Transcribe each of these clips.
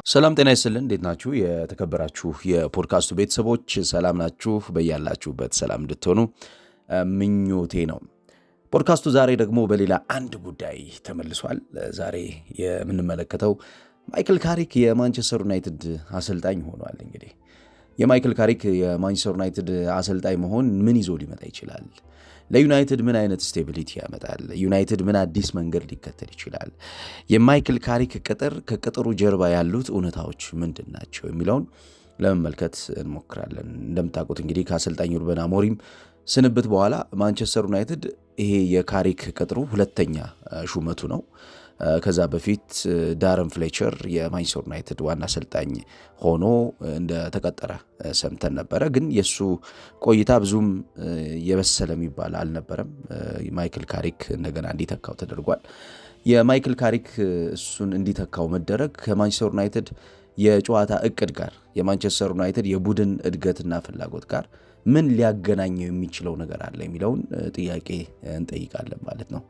ሰላም ጤና ይስጥልን። እንዴት ናችሁ? የተከበራችሁ የፖድካስቱ ቤተሰቦች ሰላም ናችሁ? በያላችሁበት ሰላም እንድትሆኑ ምኞቴ ነው። ፖድካስቱ ዛሬ ደግሞ በሌላ አንድ ጉዳይ ተመልሷል። ዛሬ የምንመለከተው ማይክል ካሪክ የማንቸስተር ዩናይትድ አሰልጣኝ ሆኗል። እንግዲህ የማይክል ካሪክ የማንቸስተር ዩናይትድ አሰልጣኝ መሆን ምን ይዞ ሊመጣ ይችላል? ለዩናይትድ ምን አይነት ስቴቢሊቲ ያመጣል? ዩናይትድ ምን አዲስ መንገድ ሊከተል ይችላል? የማይክል ካሪክ ቅጥር፣ ከቅጥሩ ጀርባ ያሉት እውነታዎች ምንድን ናቸው የሚለውን ለመመልከት እንሞክራለን። እንደምታውቁት እንግዲህ ከአሰልጣኝ ሩበን አሞሪም ስንብት በኋላ ማንቸስተር ዩናይትድ ይሄ የካሪክ ቅጥሩ ሁለተኛ ሹመቱ ነው። ከዛ በፊት ዳረን ፍሌቸር የማንቸስተር ዩናይትድ ዋና አሰልጣኝ ሆኖ እንደተቀጠረ ሰምተን ነበረ። ግን የሱ ቆይታ ብዙም የበሰለ የሚባል አልነበረም። ማይክል ካሪክ እንደገና እንዲተካው ተደርጓል። የማይክል ካሪክ እሱን እንዲተካው መደረግ ከማንቸስተር ዩናይትድ የጨዋታ እቅድ ጋር፣ የማንቸስተር ዩናይትድ የቡድን እድገትና ፍላጎት ጋር ምን ሊያገናኘው የሚችለው ነገር አለ የሚለውን ጥያቄ እንጠይቃለን ማለት ነው።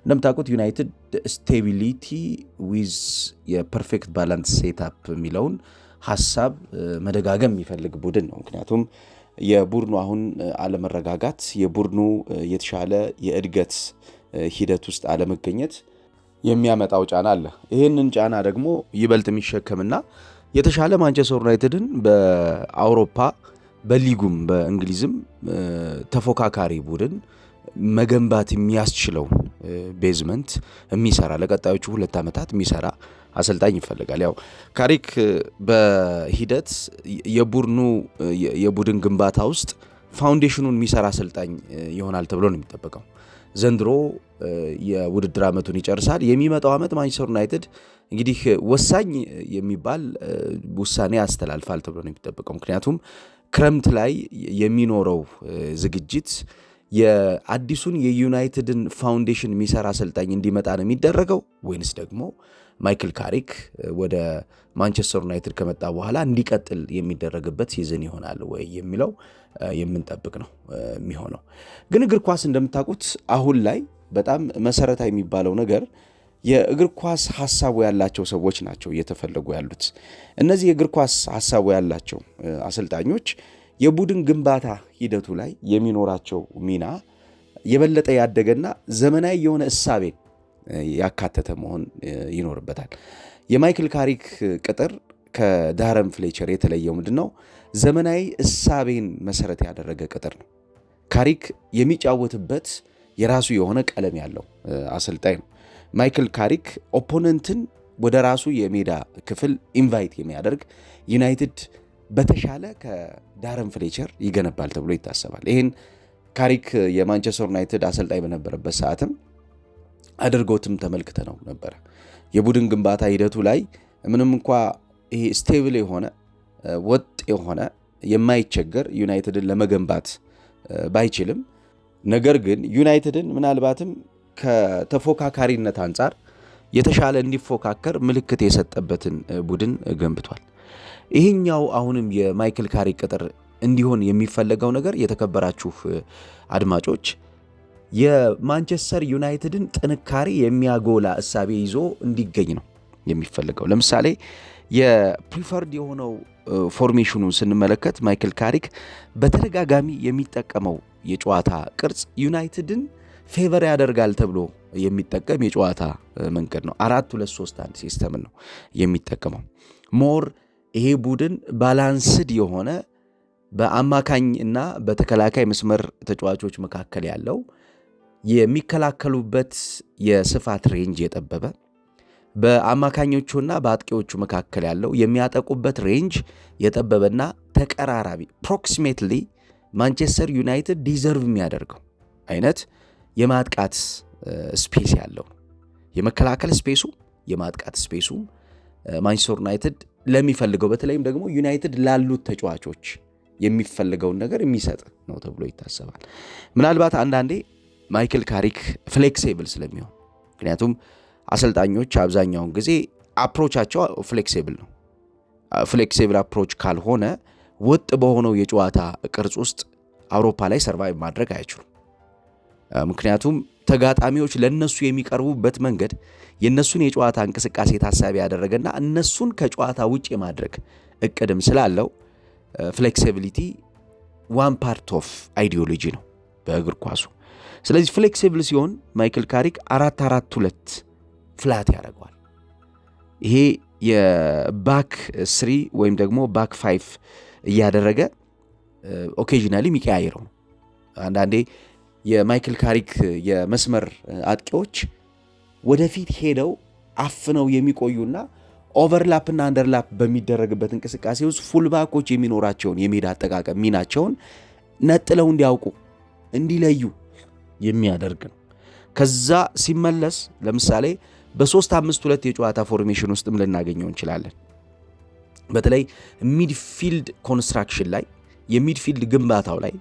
እንደምታውቁት ዩናይትድ ስቴቢሊቲ ዊዝ የፐርፌክት ባላንስ ሴታፕ የሚለውን ሀሳብ መደጋገም የሚፈልግ ቡድን ነው። ምክንያቱም የቡድኑ አሁን አለመረጋጋት፣ የቡድኑ የተሻለ የእድገት ሂደት ውስጥ አለመገኘት የሚያመጣው ጫና አለ። ይህንን ጫና ደግሞ ይበልጥ የሚሸከምና የተሻለ ማንቸስተር ዩናይትድን በአውሮፓ በሊጉም በእንግሊዝም ተፎካካሪ ቡድን መገንባት የሚያስችለው ቤዝመንት የሚሰራ ለቀጣዮቹ 2 ዓመታት የሚሰራ አሰልጣኝ ይፈልጋል። ያው ካሪክ በሂደት የቡድን ግንባታ ውስጥ ፋውንዴሽኑን የሚሰራ አሰልጣኝ ይሆናል ተብሎ ነው የሚጠበቀው። ዘንድሮ የውድድር ዓመቱን ይጨርሳል። የሚመጣው ዓመት ማንቸስተር ዩናይትድ እንግዲህ ወሳኝ የሚባል ውሳኔ ያስተላልፋል ተብሎ ነው የሚጠበቀው። ምክንያቱም ክረምት ላይ የሚኖረው ዝግጅት የአዲሱን የዩናይትድን ፋውንዴሽን የሚሰራ አሰልጣኝ እንዲመጣ ነው የሚደረገው ወይንስ ደግሞ ማይክል ካሪክ ወደ ማንቸስተር ዩናይትድ ከመጣ በኋላ እንዲቀጥል የሚደረግበት ሲዝን ይሆናል ወይ የሚለው የምንጠብቅ ነው የሚሆነው። ግን እግር ኳስ እንደምታውቁት አሁን ላይ በጣም መሰረታዊ የሚባለው ነገር የእግር ኳስ ሐሳቡ ያላቸው ሰዎች ናቸው እየተፈለጉ ያሉት። እነዚህ የእግር ኳስ ሐሳቡ ያላቸው አሰልጣኞች የቡድን ግንባታ ሂደቱ ላይ የሚኖራቸው ሚና የበለጠ ያደገና ዘመናዊ የሆነ እሳቤን ያካተተ መሆን ይኖርበታል። የማይክል ካሪክ ቅጥር ከዳረን ፍሌቸር የተለየው ምንድነው? ዘመናዊ እሳቤን መሰረት ያደረገ ቅጥር ነው። ካሪክ የሚጫወትበት የራሱ የሆነ ቀለም ያለው አሰልጣኝ ነው። ማይክል ካሪክ ኦፖነንትን ወደ ራሱ የሜዳ ክፍል ኢንቫይት የሚያደርግ ዩናይትድ በተሻለ ከዳረን ፍሌቸር ይገነባል ተብሎ ይታሰባል። ይህን ካሪክ የማንቸስተር ዩናይትድ አሰልጣኝ በነበረበት ሰዓትም አድርጎትም ተመልክተ ነው ነበረ። የቡድን ግንባታ ሂደቱ ላይ ምንም እንኳ ይሄ ስቴብል የሆነ ወጥ የሆነ የማይቸገር ዩናይትድን ለመገንባት ባይችልም፣ ነገር ግን ዩናይትድን ምናልባትም ከተፎካካሪነት አንጻር የተሻለ እንዲፎካከር ምልክት የሰጠበትን ቡድን ገንብቷል። ይህኛው አሁንም የማይክል ካሪክ ቅጥር እንዲሆን የሚፈለገው ነገር የተከበራችሁ አድማጮች የማንቸስተር ዩናይትድን ጥንካሬ የሚያጎላ እሳቤ ይዞ እንዲገኝ ነው የሚፈለገው። ለምሳሌ የፕሪፈርድ የሆነው ፎርሜሽኑ ስንመለከት ማይክል ካሪክ በተደጋጋሚ የሚጠቀመው የጨዋታ ቅርጽ ዩናይትድን ፌቨር ያደርጋል ተብሎ የሚጠቀም የጨዋታ መንገድ ነው። 4-2-3-1 ሲስተምን ነው የሚጠቀመው። ሞር ይሄ ቡድን ባላንስድ የሆነ በአማካኝ እና በተከላካይ መስመር ተጫዋቾች መካከል ያለው የሚከላከሉበት የስፋት ሬንጅ የጠበበ፣ በአማካኞቹና በአጥቂዎቹ መካከል ያለው የሚያጠቁበት ሬንጅ የጠበበና ተቀራራቢ ፕሮክሲሜትሊ ማንቸስተር ዩናይትድ ዲዘርቭ የሚያደርገው አይነት የማጥቃት ስፔስ ያለው፣ የመከላከል ስፔሱ የማጥቃት ስፔሱ ማንቸስተር ዩናይትድ ለሚፈልገው በተለይም ደግሞ ዩናይትድ ላሉት ተጫዋቾች የሚፈልገውን ነገር የሚሰጥ ነው ተብሎ ይታሰባል። ምናልባት አንዳንዴ ማይክል ካሪክ ፍሌክሲብል ስለሚሆን፣ ምክንያቱም አሰልጣኞች አብዛኛውን ጊዜ አፕሮቻቸው ፍሌክሲብል ነው። ፍሌክሲብል አፕሮች ካልሆነ ወጥ በሆነው የጨዋታ ቅርጽ ውስጥ አውሮፓ ላይ ሰርቫይቭ ማድረግ አይችሉም። ምክንያቱም ተጋጣሚዎች ለነሱ የሚቀርቡበት መንገድ የነሱን የጨዋታ እንቅስቃሴ ታሳቢ ያደረገና እነሱን ከጨዋታ ውጭ የማድረግ እቅድም ስላለው ፍሌክሲቢሊቲ ዋን ፓርት ኦፍ አይዲዮሎጂ ነው በእግር ኳሱ። ስለዚህ ፍሌክሲብል ሲሆን ማይክል ካሪክ 4-4-2 ፍላት ያደርገዋል። ይሄ የባክ 3 ወይም ደግሞ ባክ 5 እያደረገ ኦኬዥናሊ የሚቀያየረው ነው። አንዳንዴ የማይክል ካሪክ የመስመር አጥቂዎች ወደፊት ሄደው አፍነው የሚቆዩና ኦቨርላፕና አንደርላፕ በሚደረግበት እንቅስቃሴ ውስጥ ፉልባኮች የሚኖራቸውን የሜዳ አጠቃቀም ሚናቸውን ነጥለው እንዲያውቁ እንዲለዩ የሚያደርግ ነው። ከዛ ሲመለስ ለምሳሌ በ3-5-2 የጨዋታ ፎርሜሽን ውስጥም ልናገኘው እንችላለን። በተለይ ሚድፊልድ ኮንስትራክሽን ላይ፣ የሚድፊልድ ግንባታው ላይ፣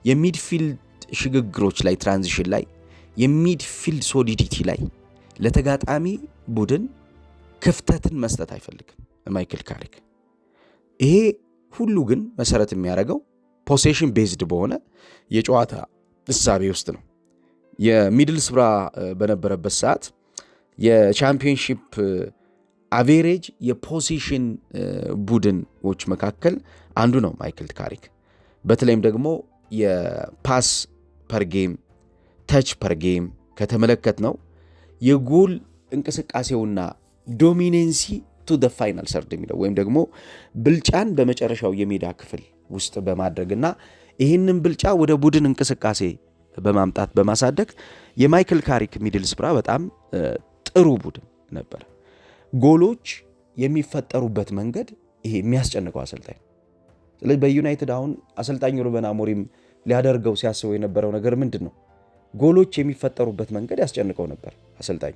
የሚድፊልድ ሽግግሮች ላይ፣ ትራንዚሽን ላይ፣ የሚድፊልድ ሶሊዲቲ ላይ ለተጋጣሚ ቡድን ክፍተትን መስጠት አይፈልግም ማይክል ካሪክ። ይሄ ሁሉ ግን መሰረት የሚያደርገው ፖሴሽን ቤዝድ በሆነ የጨዋታ እሳቤ ውስጥ ነው። የሚድልስብራ በነበረበት ሰዓት የቻምፒዮንሺፕ አቬሬጅ የፖዚሽን ቡድኖች መካከል አንዱ ነው ማይክል ካሪክ። በተለይም ደግሞ የፓስ ፐር ጌም፣ ተች ፐር ጌም ከተመለከት ነው የጎል እንቅስቃሴውና ዶሚኔንሲ ቱ ደ ፋይናል ሰርድ የሚለው ወይም ደግሞ ብልጫን በመጨረሻው የሜዳ ክፍል ውስጥ በማድረግና ይህንን ብልጫ ወደ ቡድን እንቅስቃሴ በማምጣት በማሳደግ የማይክል ካሪክ ሚድልስብራ በጣም ጥሩ ቡድን ነበር። ጎሎች የሚፈጠሩበት መንገድ ይሄ የሚያስጨንቀው አሰልጣኝ። ስለዚህ በዩናይትድ አሁን አሰልጣኝ ሩበን አሞሪም ሊያደርገው ሲያስበው የነበረው ነገር ምንድን ነው? ጎሎች የሚፈጠሩበት መንገድ ያስጨንቀው ነበር አሰልጣኝ።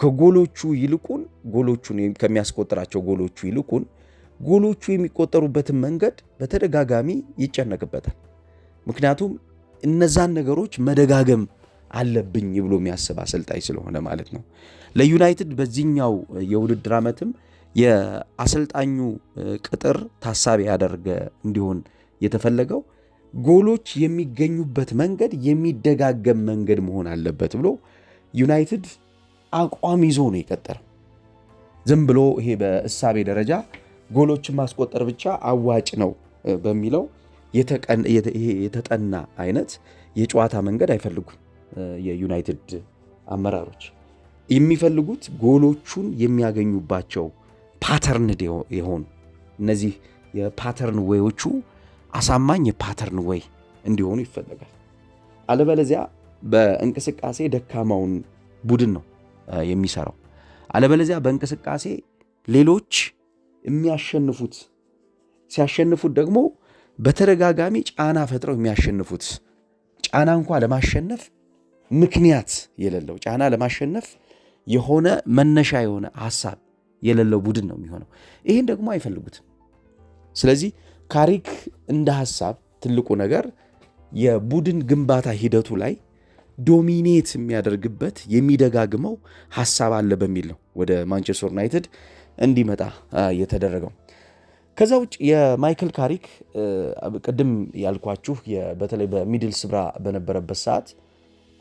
ከጎሎቹ ይልቁን ጎሎቹን ከሚያስቆጥራቸው ጎሎቹ ይልቁን ጎሎቹ የሚቆጠሩበትን መንገድ በተደጋጋሚ ይጨነቅበታል። ምክንያቱም እነዛን ነገሮች መደጋገም አለብኝ ብሎ የሚያስብ አሰልጣኝ ስለሆነ ማለት ነው። ለዩናይትድ በዚህኛው የውድድር ዓመትም የአሰልጣኙ ቅጥር ታሳቢ ያደርገ እንዲሆን የተፈለገው ጎሎች የሚገኙበት መንገድ የሚደጋገም መንገድ መሆን አለበት ብሎ ዩናይትድ አቋም ይዞ ነው የቀጠረው። ዝም ብሎ ይሄ በእሳቤ ደረጃ ጎሎችን ማስቆጠር ብቻ አዋጭ ነው በሚለው የተጠና አይነት የጨዋታ መንገድ አይፈልጉም። የዩናይትድ አመራሮች የሚፈልጉት ጎሎቹን የሚያገኙባቸው ፓተርንድ የሆኑ እነዚህ የፓተርን ዌዮቹ አሳማኝ የፓተርን ዌይ እንዲሆኑ ይፈለጋል። አለበለዚያ በእንቅስቃሴ ደካማውን ቡድን ነው የሚሰራው። አለበለዚያ በእንቅስቃሴ ሌሎች የሚያሸንፉት ሲያሸንፉት ደግሞ በተደጋጋሚ ጫና ፈጥረው የሚያሸንፉት ጫና እንኳ ለማሸነፍ ምክንያት የሌለው ጫና ለማሸነፍ የሆነ መነሻ የሆነ ሐሳብ የሌለው ቡድን ነው የሚሆነው። ይህን ደግሞ አይፈልጉትም። ስለዚህ ካሪክ እንደ ሐሳብ ትልቁ ነገር የቡድን ግንባታ ሂደቱ ላይ ዶሚኔት የሚያደርግበት የሚደጋግመው ሐሳብ አለ በሚል ነው ወደ ማንቸስተር ዩናይትድ እንዲመጣ የተደረገው። ከዛ ውጭ የማይክል ካሪክ ቅድም ያልኳችሁ በተለይ በሚድልስብራ በነበረበት ሰዓት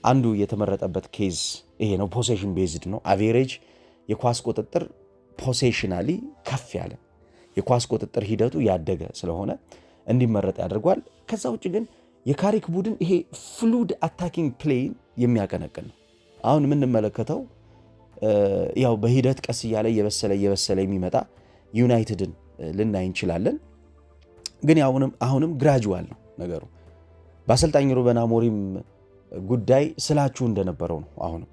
አንዱ የተመረጠበት ኬዝ ይሄ ነው። ፖሴሽን ቤዝድ ነው። አቬሬጅ የኳስ ቁጥጥር ፖሴሽናሊ ከፍ ያለ የኳስ ቁጥጥር ሂደቱ ያደገ ስለሆነ እንዲመረጥ ያደርጓል። ከዛ ውጭ ግን የካሪክ ቡድን ይሄ ፍሉድ አታኪንግ ፕሌይን የሚያቀነቅን ነው። አሁን የምንመለከተው ያው በሂደት ቀስ እያለ እየበሰለ የሚመጣ ዩናይትድን ልናይ እንችላለን። ግን አሁንም ግራጁዋል ነው ነገሩ። በአሰልጣኝ ሩበን አሞሪም ጉዳይ ስላችሁ እንደነበረው ነው። አሁንም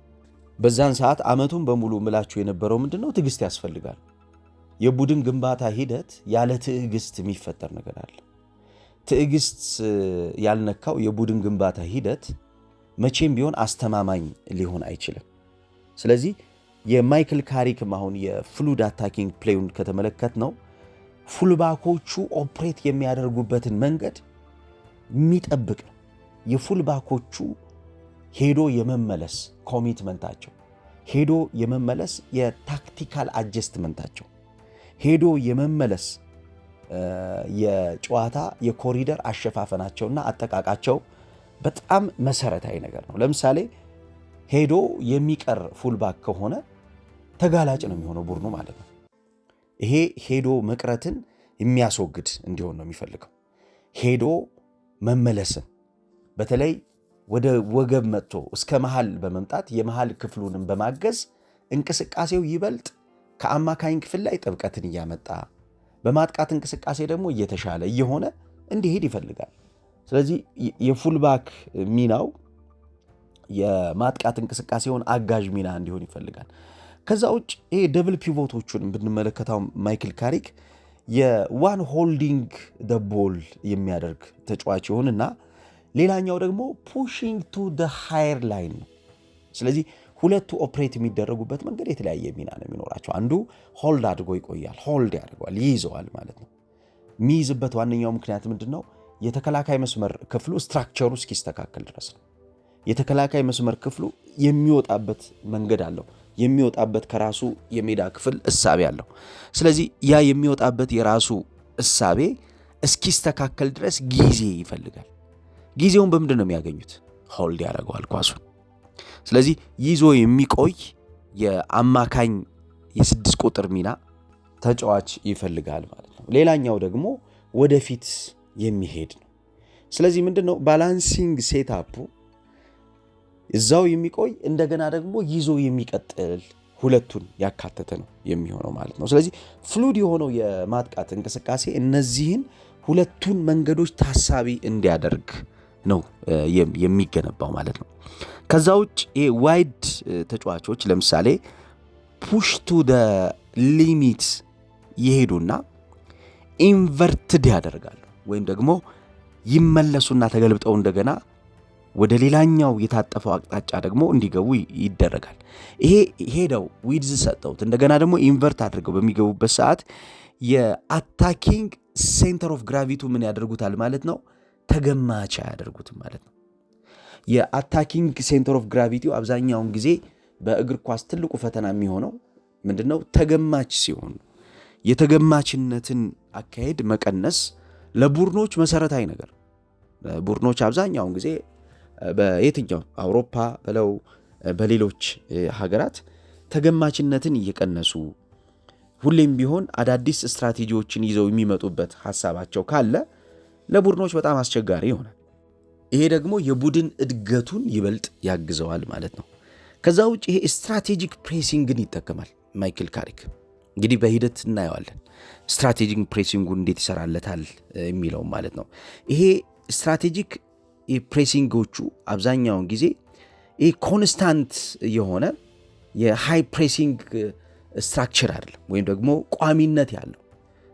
በዛን ሰዓት አመቱን በሙሉ ምላችሁ የነበረው ምንድነው? ትዕግስት ያስፈልጋል። የቡድን ግንባታ ሂደት ያለ ትዕግስት የሚፈጠር ነገር አለ። ትዕግስት ያልነካው የቡድን ግንባታ ሂደት መቼም ቢሆን አስተማማኝ ሊሆን አይችልም። ስለዚህ የማይክል ካሪክም አሁን የፍሉድ አታኪንግ ፕሌዩን ከተመለከት ነው ፉልባኮቹ ኦፕሬት የሚያደርጉበትን መንገድ የሚጠብቅ ነው። የፉልባኮቹ ሄዶ የመመለስ ኮሚትመንታቸው፣ ሄዶ የመመለስ የታክቲካል አጀስትመንታቸው፣ ሄዶ የመመለስ የጨዋታ የኮሪደር አሸፋፈናቸውና አጠቃቃቸው በጣም መሰረታዊ ነገር ነው። ለምሳሌ ሄዶ የሚቀር ፉልባክ ከሆነ ተጋላጭ ነው የሚሆነው ቡድኑ ማለት ነው። ይሄ ሄዶ መቅረትን የሚያስወግድ እንዲሆን ነው የሚፈልገው። ሄዶ መመለስን በተለይ ወደ ወገብ መጥቶ እስከ መሃል በመምጣት የመሃል ክፍሉንም በማገዝ እንቅስቃሴው ይበልጥ ከአማካኝ ክፍል ላይ ጥብቀትን እያመጣ በማጥቃት እንቅስቃሴ ደግሞ እየተሻለ እየሆነ እንዲሄድ ይፈልጋል። ስለዚህ የፉልባክ ሚናው የማጥቃት እንቅስቃሴውን አጋዥ ሚና እንዲሆን ይፈልጋል። ከዛ ውጭ ይሄ ደብል ፒቮቶቹን ብንመለከታው ማይክል ካሪክ የዋን ሆልዲንግ ደ ቦል የሚያደርግ ተጫዋች ይሆንና ሌላኛው ደግሞ ፑሽንግ ቱ ደ ሃየር ላይን ነው። ስለዚህ ሁለቱ ኦፕሬት የሚደረጉበት መንገድ የተለያየ ሚና ነው የሚኖራቸው። አንዱ ሆልድ አድርጎ ይቆያል፣ ሆልድ ያደርገዋል፣ ይይዘዋል ማለት ነው። የሚይዝበት ዋነኛው ምክንያት ምንድን ነው? የተከላካይ መስመር ክፍሉ ስትራክቸሩ እስኪስተካከል ድረስ ነው። የተከላካይ መስመር ክፍሉ የሚወጣበት መንገድ አለው፣ የሚወጣበት ከራሱ የሜዳ ክፍል እሳቤ አለው። ስለዚህ ያ የሚወጣበት የራሱ እሳቤ እስኪስተካከል ድረስ ጊዜ ይፈልጋል። ጊዜውን በምንድን ነው የሚያገኙት? ሆልድ ያደርገዋል ኳሱን። ስለዚህ ይዞ የሚቆይ የአማካኝ የ6 ቁጥር ሚና ተጫዋች ይፈልጋል ማለት ነው። ሌላኛው ደግሞ ወደፊት የሚሄድ ነው። ስለዚህ ምንድነው ባላንሲንግ ሴታፑ እዛው የሚቆይ እንደገና ደግሞ ይዞ የሚቀጥል ሁለቱን ያካተተ ነው የሚሆነው ማለት ነው። ስለዚህ ፍሉድ የሆነው የማጥቃት እንቅስቃሴ እነዚህን ሁለቱን መንገዶች ታሳቢ እንዲያደርግ ነው የሚገነባው ማለት ነው። ከዛ ውጭ ዋይድ ተጫዋቾች ለምሳሌ ፑሽ ቱ ደ ሊሚት ይሄዱና ኢንቨርትድ ያደርጋሉ ወይም ደግሞ ይመለሱና ተገልብጠው እንደገና ወደ ሌላኛው የታጠፈው አቅጣጫ ደግሞ እንዲገቡ ይደረጋል። ይሄ ሄደው ዊድዝ ሰጠውት እንደገና ደግሞ ኢንቨርት አድርገው በሚገቡበት ሰዓት የአታኪንግ ሴንተር ኦፍ ግራቪቱ ምን ያደርጉታል ማለት ነው? ተገማች አያደርጉትም ማለት ነው። የአታኪንግ ሴንተር ኦፍ ግራቪቲው አብዛኛውን ጊዜ በእግር ኳስ ትልቁ ፈተና የሚሆነው ምንድነው? ተገማች ሲሆን የተገማችነትን አካሄድ መቀነስ ለቡድኖች መሰረታዊ ነገር። ቡድኖች አብዛኛውን ጊዜ በየትኛው አውሮፓ ብለው በሌሎች ሀገራት ተገማችነትን እየቀነሱ ሁሌም ቢሆን አዳዲስ ስትራቴጂዎችን ይዘው የሚመጡበት ሐሳባቸው ካለ ለቡድኖች በጣም አስቸጋሪ ይሆናል። ይሄ ደግሞ የቡድን እድገቱን ይበልጥ ያግዘዋል ማለት ነው። ከዛ ውጭ ይሄ ስትራቴጂክ ፕሬሲንግን ይጠቀማል ማይክል ካሪክ። እንግዲህ በሂደት እናየዋለን ስትራቴጂክ ፕሬሲንጉን እንዴት ይሰራለታል የሚለው ማለት ነው። ይሄ ስትራቴጂክ ፕሬሲንጎቹ አብዛኛውን ጊዜ ይሄ ኮንስታንት የሆነ የሃይ ፕሬሲንግ ስትራክቸር አይደለም፣ ወይም ደግሞ ቋሚነት ያለው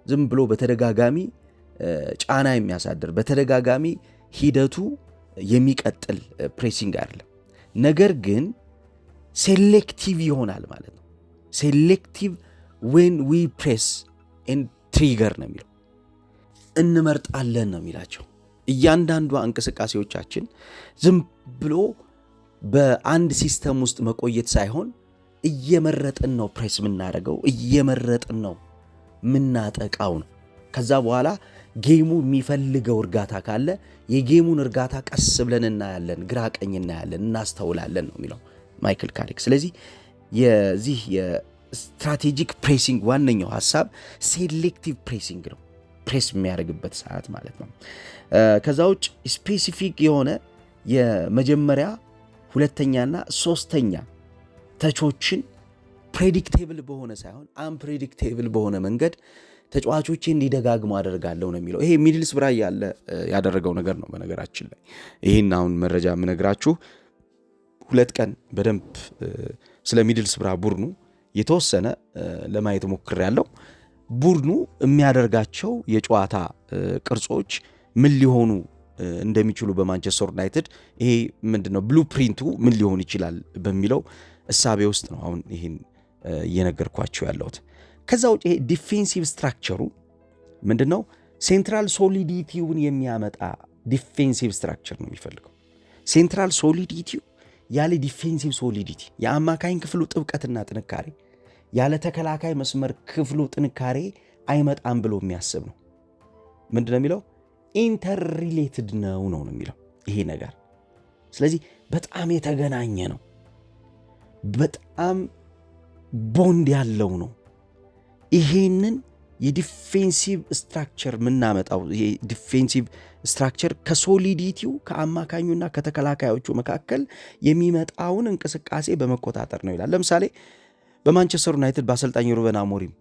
ዝም ብሎ በተደጋጋሚ ጫና የሚያሳድር በተደጋጋሚ ሂደቱ የሚቀጥል ፕሬሲንግ አይደለም። ነገር ግን ሴሌክቲቭ ይሆናል ማለት ነው። ሴሌክቲቭ ዌን ዊ ፕሬስ ኤንድ ትሪገር ነው የሚለው። እንመርጣለን ነው የሚላቸው። እያንዳንዷ እንቅስቃሴዎቻችን ዝም ብሎ በአንድ ሲስተም ውስጥ መቆየት ሳይሆን እየመረጥን ነው ፕሬስ የምናደርገው፣ እየመረጥን ነው የምናጠቃው ነው። ከዛ በኋላ ጌሙ የሚፈልገው እርጋታ ካለ የጌሙን እርጋታ ቀስ ብለን እናያለን፣ ግራ ቀኝ እናያለን፣ እናስተውላለን ነው የሚለው ማይክል ካሪክ። ስለዚህ የዚህ የስትራቴጂክ ፕሬሲንግ ዋነኛው ሐሳብ ሴሌክቲቭ ፕሬሲንግ ነው፣ ፕሬስ የሚያደርግበት ሰዓት ማለት ነው። ከዛ ውጭ ስፔሲፊክ የሆነ የመጀመሪያ ሁለተኛና ሶስተኛ ተቾችን ፕሬዲክቴብል በሆነ ሳይሆን አንፕሬዲክቴብል በሆነ መንገድ ተጫዋቾቼ እንዲደጋግሙ አደርጋለሁ ነው የሚለው። ይሄ ሚድልስብራ ያደረገው ነገር ነው። በነገራችን ላይ ይህን አሁን መረጃ የምነግራችሁ 2 ቀን በደንብ ስለ ሚድልስብራ ቡድኑ የተወሰነ ለማየት ሞክሬያለሁ። ቡድኑ የሚያደርጋቸው የጨዋታ ቅርጾች ምን ሊሆኑ እንደሚችሉ በማንቸስተር ዩናይትድ ይሄ ምንድነው ብሉፕሪንቱ ምን ሊሆን ይችላል በሚለው እሳቤ ውስጥ ነው አሁን ይሄን እየነገርኳችሁ ያለሁት። ከዛ ውጭ ይሄ ዲፌንሲቭ ስትራክቸሩ ምንድነው? ሴንትራል ሶሊዲቲውን የሚያመጣ ዲፌንሲቭ ስትራክቸር ነው የሚፈልገው። ሴንትራል ሶሊዲቲው ያለ ዲፌንሲቭ ሶሊዲቲ የአማካኝ ክፍሉ ጥብቀትና ጥንካሬ ያለ ተከላካይ መስመር ክፍሉ ጥንካሬ አይመጣም ብሎ የሚያስብ ነው። ምንድነው የሚለው? ኢንተርሪሌትድ ነው የሚለው ይሄ ነገር። ስለዚህ በጣም የተገናኘ ነው። በጣም ቦንድ ያለው ነው። ይሄንን የዲፌንሲቭ ስትራክቸር የምናመጣው የዲፌንሲቭ ስትራክቸር ከሶሊዲቲው ከአማካኙና ከተከላካዮቹ መካከል የሚመጣውን እንቅስቃሴ በመቆጣጠር ነው ይላል። ለምሳሌ በማንቸስተር ዩናይትድ በአሰልጣኝ ሩበን አሞሪም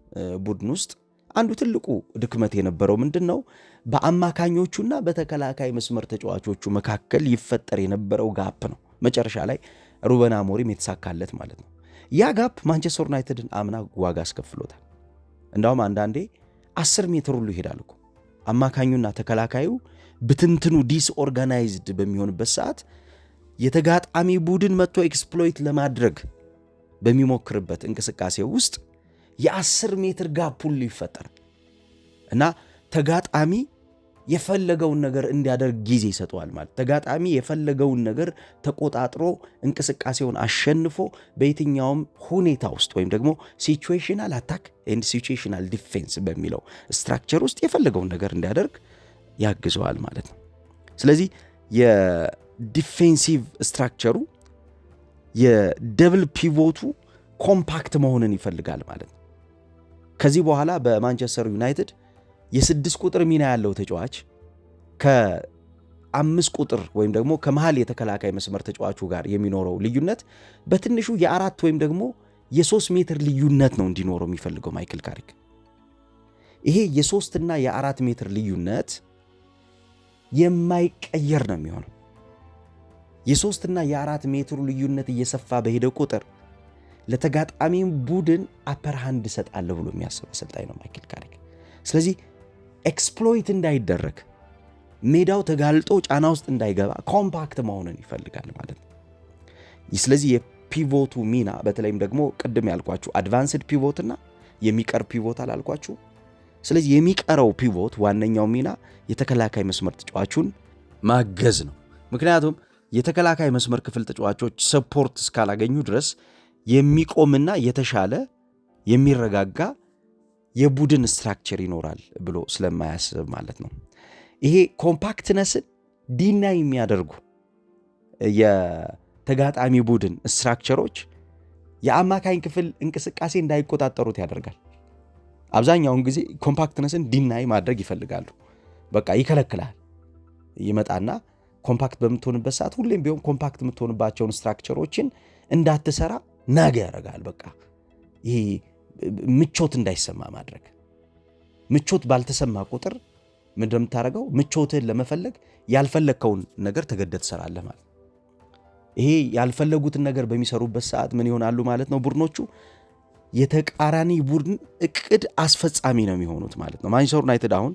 ቡድን ውስጥ አንዱ ትልቁ ድክመት የነበረው ምንድን ነው? በአማካኞቹና በተከላካይ መስመር ተጫዋቾቹ መካከል ይፈጠር የነበረው ጋፕ ነው። መጨረሻ ላይ ሩበን አሞሪም የተሳካለት ማለት ነው። ያ ጋፕ ማንቸስተር ዩናይትድን አምና ዋጋ አስከፍሎታል። እንዳውም አንዳንዴ 10 ሜትር ሁሉ ይሄዳል እኮ አማካኙና ተከላካዩ ብትንትኑ ዲስኦርጋናይዝድ በሚሆንበት ሰዓት የተጋጣሚ ቡድን መጥቶ ኤክስፕሎይት ለማድረግ በሚሞክርበት እንቅስቃሴ ውስጥ የ10 ሜትር ጋፕ ሁሉ ይፈጠራል እና ተጋጣሚ የፈለገውን ነገር እንዲያደርግ ጊዜ ይሰጠዋል ማለት ተጋጣሚ የፈለገውን ነገር ተቆጣጥሮ እንቅስቃሴውን አሸንፎ በየትኛውም ሁኔታ ውስጥ ወይም ደግሞ ሲቹዌሽናል አታክ ኤንድ ሲቹዌሽናል ዲፌንስ በሚለው ስትራክቸር ውስጥ የፈለገውን ነገር እንዲያደርግ ያግዘዋል ማለት ነው። ስለዚህ የዲፌንሲቭ ስትራክቸሩ የደብል ፒቮቱ ኮምፓክት መሆንን ይፈልጋል ማለት ነው። ከዚህ በኋላ በማንቸስተር ዩናይትድ የ6 ቁጥር ሚና ያለው ተጫዋች ከ5 ቁጥር ወይም ደግሞ ከመሃል የተከላካይ መስመር ተጫዋቹ ጋር የሚኖረው ልዩነት በትንሹ የ4 ወይም ደግሞ የ3 ሜትር ልዩነት ነው እንዲኖረው የሚፈልገው ማይክል ካሪክ። ይሄ የ3 እና የ4 ሜትር ልዩነት የማይቀየር ነው የሚሆነው። የ3 እና የ4 ሜትሩ ልዩነት እየሰፋ በሄደ ቁጥር ለተጋጣሚው ቡድን አፐር ሃንድ እሰጣለሁ ብሎ የሚያስብ አሰልጣኝ ነው ማይክል ካሪክ። ስለዚህ ኤክስፕሎይት እንዳይደረግ ሜዳው ተጋልጦ ጫና ውስጥ እንዳይገባ ኮምፓክት መሆንን ይፈልጋል ማለት ነው። ስለዚህ የፒቮቱ ሚና በተለይም ደግሞ ቅድም ያልኳችሁ አድቫንስድ ፒቮትና የሚቀር ፒቮት አላልኳችሁ። ስለዚህ የሚቀረው ፒቮት ዋነኛው ሚና የተከላካይ መስመር ተጫዋቹን ማገዝ ነው። ምክንያቱም የተከላካይ መስመር ክፍል ተጫዋቾች ሰፖርት እስካላገኙ ድረስ የሚቆምና የተሻለ የሚረጋጋ የቡድን ስትራክቸር ይኖራል ብሎ ስለማያስብ ማለት ነው። ይሄ ኮምፓክትነስን ዲና የሚያደርጉ የተጋጣሚ ቡድን ስትራክቸሮች የአማካኝ ክፍል እንቅስቃሴ እንዳይቆጣጠሩት ያደርጋል። አብዛኛውን ጊዜ ኮምፓክትነስን ዲናይ ማድረግ ይፈልጋሉ። በቃ ይከለክላል። ይመጣና ኮምፓክት በምትሆንበት ሰዓት ሁሌም ቢሆን ኮምፓክት የምትሆንባቸውን ስትራክቸሮችን እንዳትሰራ ናገ ያደርጋል። በቃ ይሄ ምቾት እንዳይሰማ ማድረግ። ምቾት ባልተሰማ ቁጥር ምን እንደምታደርገው ምቾትህን ለመፈለግ ያልፈለግከውን ነገር ተገደህ ትሰራለህ ማለት። ይሄ ያልፈለጉትን ነገር በሚሰሩበት ሰዓት ምን ይሆናሉ ማለት ነው? ቡድኖቹ የተቃራኒ ቡድን እቅድ አስፈጻሚ ነው የሚሆኑት ማለት ነው። ማንቸስተር ዩናይትድ አሁን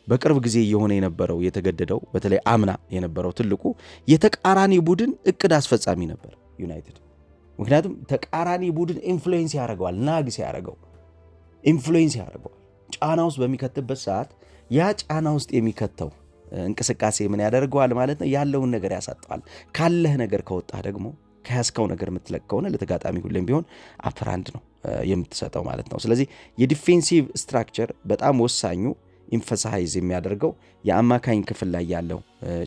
በቅርብ ጊዜ እየሆነ የነበረው የተገደደው በተለይ አምና የነበረው ትልቁ የተቃራኒ ቡድን እቅድ አስፈጻሚ ነበር ዩናይትድ። ምክንያቱም ተቃራኒ ቡድን ኢንፍሉዌንስ ያደርገዋል። ናግ ሲያደርገው ኢንፍሉዌንስ ያደርገዋል። ጫና ውስጥ በሚከትበት ሰዓት ያ ጫና ውስጥ የሚከተው እንቅስቃሴ ምን ያደርገዋል ማለት ነው? ያለውን ነገር ያሳጠዋል። ካለህ ነገር ከወጣህ ደግሞ ከያዝከው ነገር የምትለቅ ከሆነ ለተጋጣሚ ሁሌም ቢሆን አፐር ሃንድ ነው የምትሰጠው ማለት ነው። ስለዚህ የዲፌንሲቭ ስትራክቸር በጣም ወሳኙ ኢንፈሳይዝ የሚያደርገው የአማካኝ ክፍል ላይ ያለው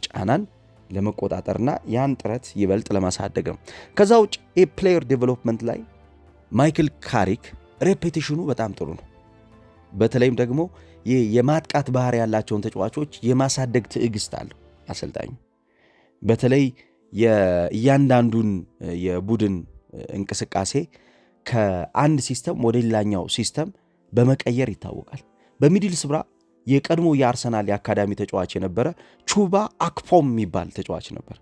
ጫናን ለመቆጣጠርና ያን ጥረት ይበልጥ ለማሳደግ ነው። ከዛ ውጭ የፕሌየር ዴቨሎፕመንት ላይ ማይክል ካሪክ ሬፔቲሽኑ በጣም ጥሩ ነው። በተለይም ደግሞ የማጥቃት ባህሪ ያላቸውን ተጫዋቾች የማሳደግ ትዕግስት አለው አሰልጣኙ። በተለይ የእያንዳንዱን የቡድን እንቅስቃሴ ከአንድ ሲስተም ወደ ሌላኛው ሲስተም በመቀየር ይታወቃል። በሚድል ስፍራ የቀድሞ የአርሰናል የአካዳሚ ተጫዋች የነበረ ቹባ አክፖም የሚባል ተጫዋች ነበር።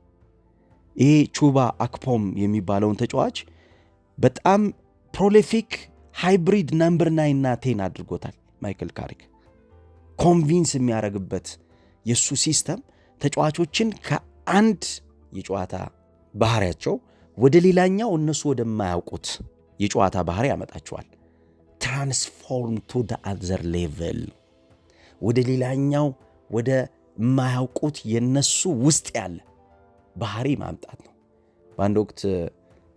ይሄ ቹባ አክፖም የሚባለውን ተጫዋች በጣም ፕሮሊፊክ ሃይብሪድ ነምበር 9 እና 10 አድርጎታል ማይክል ካሪክ። ኮንቪንስ የሚያደርግበት የሱ ሲስተም ተጫዋቾችን ከአንድ የጨዋታ ባህሪያቸው ወደ ሌላኛው እነሱ ወደማያውቁት የጨዋታ ባህሪ ያመጣቸዋል። ትራንስፎርም ቱ ዘ አዘር ሌቭል፣ ወደ ሌላኛው ወደ ማያውቁት የነሱ ውስጥ ያለ ባህሪ ማምጣት ነው። በአንድ ወቅት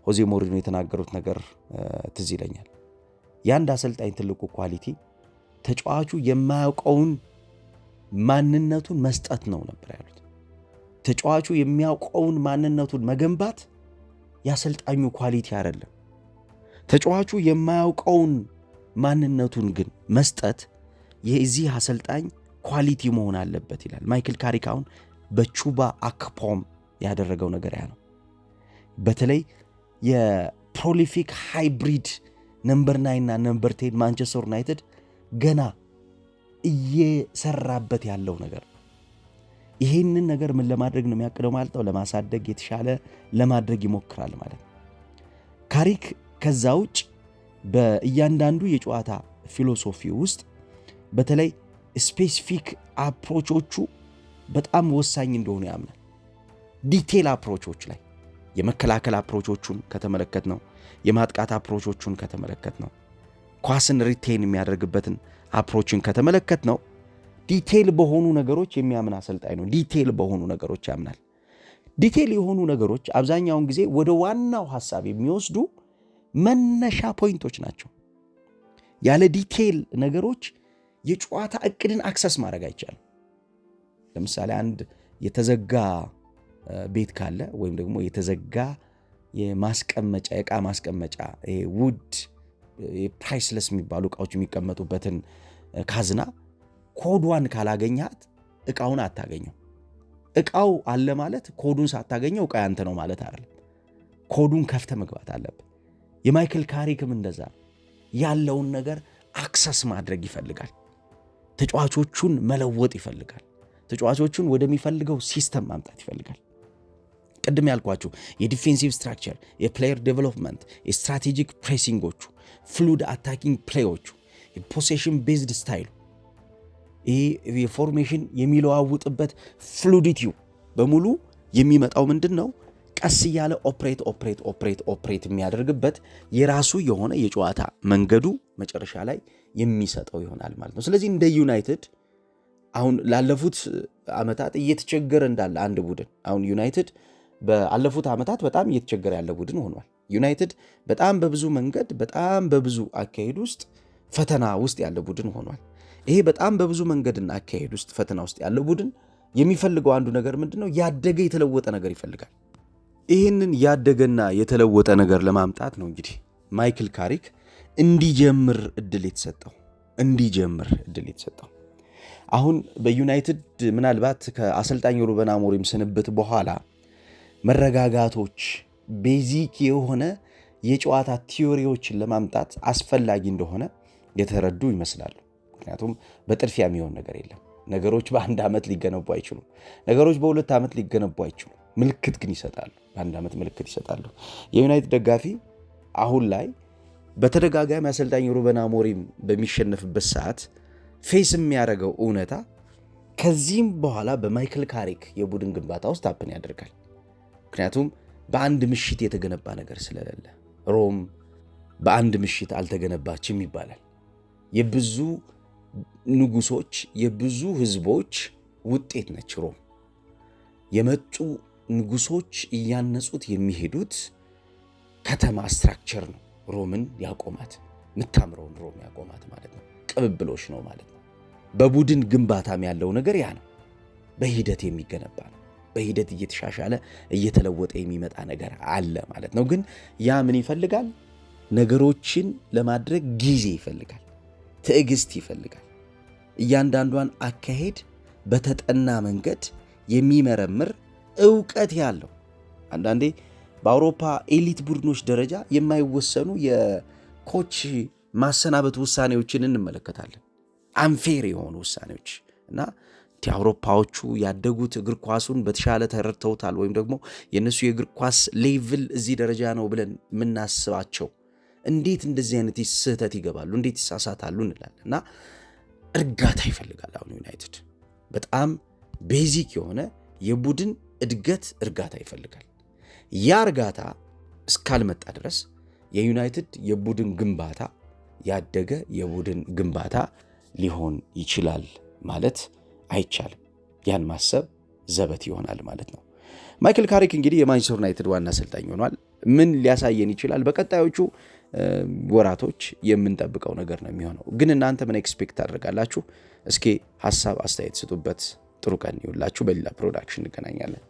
ሆዜ ሞሪኖ የተናገሩት ነገር ትዝ ይለኛል። የአንድ አሰልጣኝ ትልቁ ኳሊቲ ተጫዋቹ የማያውቀውን ማንነቱን መስጠት ነው ነበር ያሉት። ተጫዋቹ የሚያውቀውን ማንነቱን መገንባት የአሰልጣኙ ኳሊቲ አይደለም። ተጫዋቹ የማያውቀውን ማንነቱን ግን መስጠት የዚህ አሰልጣኝ ኳሊቲ መሆን አለበት ይላል ማይክል ካሪክ። አሁን በቹባ አክፖም ያደረገው ነገር ያ ነው። በተለይ የፕሮሊፊክ ሃይብሪድ ነምበር 9 እና ነምበር 10 ማንቸስተር ዩናይትድ ገና እየሰራበት ያለው ነገር ይሄንን ነገር ምን ለማድረግ ነው የሚያቅደው ማለት ነው? ለማሳደግ የተሻለ ለማድረግ ይሞክራል ማለት ነው ካሪክ። ከዛ ውጭ በእያንዳንዱ የጨዋታ ፊሎሶፊ ውስጥ በተለይ ስፔሲፊክ አፕሮቾቹ በጣም ወሳኝ እንደሆኑ ያምናል። ዲቴል አፕሮቾች ላይ የመከላከል አፕሮቾቹን ከተመለከት ነው፣ የማጥቃት አፕሮቾቹን ከተመለከት ነው፣ ኳስን ሪቴን የሚያደርግበትን አፕሮችን ከተመለከት ነው፣ ዲቴል በሆኑ ነገሮች የሚያምን አሰልጣኝ ነው። ዲቴል በሆኑ ነገሮች ያምናል። ዲቴል የሆኑ ነገሮች አብዛኛውን ጊዜ ወደ ዋናው ሐሳብ የሚወስዱ መነሻ ፖይንቶች ናቸው። ያለ ዲቴል ነገሮች የጨዋታ እቅድን አክሰስ ማድረግ አይቻልም። ለምሳሌ አንድ የተዘጋ ቤት ካለ ወይም ደግሞ የተዘጋ የማስቀመጫ የዕቃ ማስቀመጫ ውድ ፕራይስለስ የሚባሉ ዕቃዎች የሚቀመጡበትን ካዝና ኮዷን ካላገኛት ዕቃውን አታገኘው። ዕቃው አለ ማለት ኮዱን ሳታገኘው ዕቃ ያንተ ነው ማለት አይደለም። ኮዱን ከፍተ መግባት አለብህ። የማይክል ካሪክም እንደዛ ያለውን ነገር አክሰስ ማድረግ ይፈልጋል። ተጫዋቾቹን መለወጥ ይፈልጋል። ተጫዋቾቹን ወደሚፈልገው ሲስተም ማምጣት ይፈልጋል። ቅድም ያልኳችሁ የዲፌንሲቭ ስትራክቸር፣ የፕሌየር ዴቨሎፕመንት፣ የስትራቴጂክ ፕሬሲንጎቹ፣ ፍሉድ አታኪንግ ፕሌዮቹ፣ የፖሴሽን ቤዝድ ስታይሉ፣ ይህ የፎርሜሽን የሚለዋውጥበት ፍሉዲቲው በሙሉ የሚመጣው ምንድን ነው? ቀስ እያለ ኦፕሬት የሚያደርግበት የራሱ የሆነ የጨዋታ መንገዱ መጨረሻ ላይ የሚሰጠው ይሆናል ማለት ነው። ስለዚህ እንደ ዩናይትድ አሁን ላለፉት ዓመታት እየተቸገረ እንዳለ አንድ ቡድን አሁን ዩናይትድ በአለፉት ዓመታት በጣም እየተቸገረ ያለ ቡድን ሆኗል። ዩናይትድ በጣም በብዙ መንገድ በጣም በብዙ አካሄድ ውስጥ ፈተና ውስጥ ያለ ቡድን ሆኗል። ይሄ በጣም በብዙ መንገድና አካሄድ ውስጥ ፈተና ውስጥ ያለ ቡድን የሚፈልገው አንዱ ነገር ምንድነው? ያደገ የተለወጠ ነገር ይፈልጋል። ይህንን ያደገና የተለወጠ ነገር ለማምጣት ነው እንግዲህ ማይክል ካሪክ እንዲጀምር እድል የተሰጠው። አሁን በዩናይትድ ምናልባት ከአሰልጣኝ ሩበን አሞሪም ስንብት በኋላ መረጋጋቶች፣ ቤዚክ የሆነ የጨዋታ ቲዮሪዎችን ለማምጣት አስፈላጊ እንደሆነ የተረዱ ይመስላሉ። ምክንያቱም በጥድፊያ የሚሆን ነገር የለም። ነገሮች በአንድ ዓመት ሊገነቡ አይችሉም። ነገሮች በሁለት ዓመት ሊገነቡ አይችሉም። ምልክት ግን ይሰጣሉ። በአንድ ዓመት ምልክት ይሰጣሉ። የዩናይትድ ደጋፊ አሁን ላይ በተደጋጋሚ አሰልጣኝ ሩበን አሞሪም በሚሸነፍበት ሰዓት ፌስ የሚያደርገው እውነታ ከዚህም በኋላ በማይክል ካሪክ የቡድን ግንባታ ውስጥ አፕን ያደርጋል። ምክንያቱም በአንድ ምሽት የተገነባ ነገር ስለሌለ። ሮም በአንድ ምሽት አልተገነባችም ይባላል። የብዙ ንጉሶች የብዙ ህዝቦች ውጤት ነች ሮም። የመጡ ንጉሶች እያነጹት የሚሄዱት ከተማ ስትራክቸር ነው ሮምን ያቆማት፣ የምታምረውን ሮም ያቆማት ማለት ነው። ቅብብሎች ነው ማለት ነው። በቡድን ግንባታም ያለው ነገር ያ ነው። በሂደት የሚገነባ ነው። በሂደት እየተሻሻለ እየተለወጠ የሚመጣ ነገር አለ ማለት ነው። ግን ያ ምን ይፈልጋል? ነገሮችን ለማድረግ ጊዜ ይፈልጋል፣ ትዕግስት ይፈልጋል። እያንዳንዷን አካሄድ በተጠና መንገድ የሚመረምር ዕውቀት ያለው አንዳንዴ በአውሮፓ ኤሊት ቡድኖች ደረጃ የማይወሰኑ የኮች ማሰናበት ውሳኔዎችን እንመለከታለን። አንፌር የሆኑ ውሳኔዎች እና አውሮፓዎቹ ያደጉት እግር ኳሱን በተሻለ ተረድተውታል ወይም ደግሞ የነሱ የእግር ኳስ ሌቭል እዚህ ደረጃ ነው ብለን የምናስባቸው እንዴት እንደዚህ አይነት ስህተት ይገባሉ፣ እንዴት ይሳሳታሉ እንላለን። እና እርጋታ ይፈልጋል። አሁን ዩናይትድ በጣም ቤዚክ የሆነ የቡድን እድገት እርጋታ ይፈልጋል። ያ እርጋታ እስካልመጣ ድረስ የዩናይትድ የቡድን ግንባታ ያደገ የቡድን ግንባታ ሊሆን ይችላል ማለት አይቻልም። ያን ማሰብ ዘበት ይሆናል ማለት ነው። ማይክል ካሪክ እንግዲህ የማንቸስተር ዩናይትድ ዋና አሰልጣኝ ሆኗል። ምን ሊያሳየን ይችላል? በቀጣዮቹ ወራቶች የምንጠብቀው ነገር ነው የሚሆነው። ግን እናንተ ምን ኤክስፔክት ታደርጋላችሁ? እስኪ ሐሳብ አስተያየት ስጡበት። ጥሩ ቀን ይሁንላችሁ። በሌላ ፕሮዳክሽን እንገናኛለን።